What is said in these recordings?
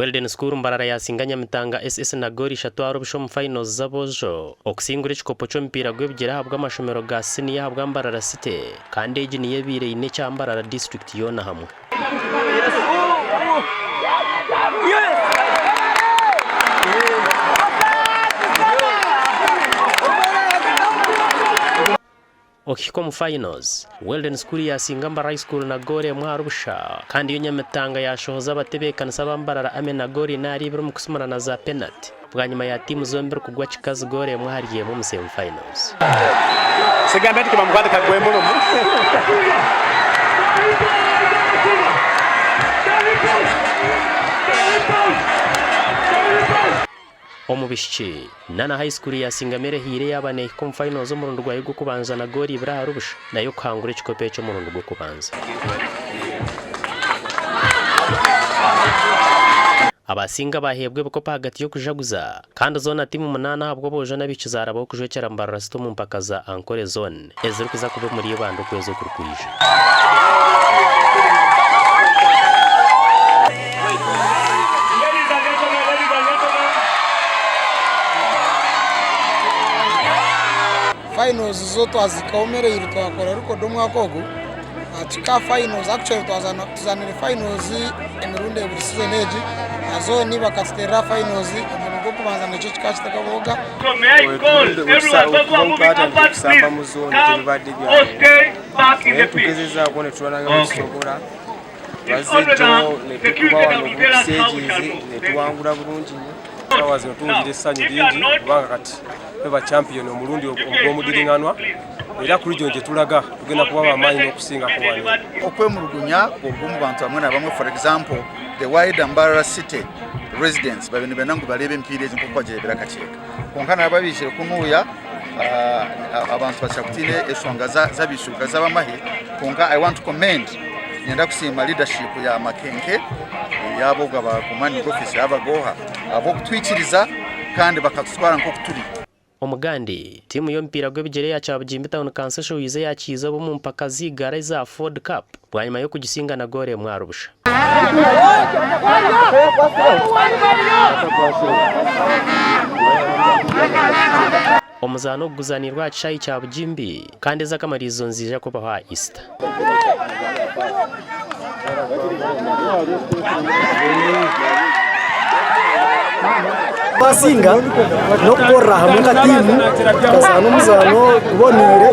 Weldon School mbarara yasinganya mitanga SS na gori 3 arubisho mu finals zabojo okusingura ekikopo cy'omupira gw'ebigira habwa amashomero ga senior habwa Mbarara City kandi egi niye bire ine cya Mbarara district yona hamwe. Okiko mu finals Weldon School yasinga Mbarara School na gore mwarubusha kandi iyo nyamitanga yashohoza abatebekana sabambarara ame na gore nari biro mu kusumarana za penalty bwanyuma ya timu zombi kugwa kikazi gore mwahariye mu semi finals. Segamete kiba mukade kagwembo no Omubishiki Nana High School yasingamere hire yabane ku finals zo mu rundu rwayo gwo kubanza na gori bra rubusha nayo kangura ekikope cyo mu rundu rwo kubanza. Abasinga bahebwe bukopa hagati yo kujaguza kandi zone timu 8 habwo boje nabikizara bo kujwekera Mbarara City mu mpaka za Ankole zone ezero kuza kube muri bando kwezo kurukurije. Finals zo twazikaomere iri twakora ariko domwakogo atika finals actually tuzanira finals emirundi buri season eji azo ni bakastera finals ngo kubanza n'icyo kikachi takaboga samba muzoni tibadde bya tugezeza kone tuwananga musokora bazijo netukubawa n'obusejizi netuwangula bulungi awazi otungire sanyi lingi kubanga kati beba champion omulundi ogw'omudiringanwa era kuri jonje tulaga tugenda kuba bamanyi n'okusinga ko wano okwemulugunya ogumu bantu bamwe na bamwe. For example, the wide Mbarara City residents babene benangu balebe empire ezinkoko gyebera kacheka konkana ababishire kunuya abantu bachakutine eshonga zabishuka zabamahi konka. I want to commend nyenda kusima leadership ya Makenke yabo gaba command office yabagoha abo kutwikiriza kandi bakatutwara nko kuturi. Omugandi timu y'omupira gw'ebigere ya Kyabugimbi Town Council show yize yakiza bo mu mpaka zigara za Ford Cup bwanyuma yo kugisinga na gore mwarubusha. Omuzano guzanirwa Chai Kyabugimbi kandi zakamarizo nzija ko baha Easter. Basinga no korra hamwe ka timu kazana umuzano ubonire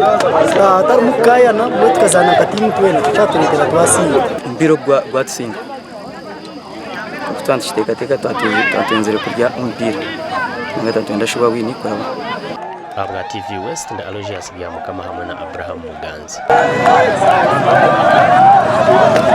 atari mukayana no tukazana ka timu twene tutatulekera twasinga mpiro gwa tsinga tutantishiteka teka twatenzere kurya umpira ngata twenda shuba wini kwabo. Abra TV West na Aloysius Byamukama hamwe na Abraham Muganzi.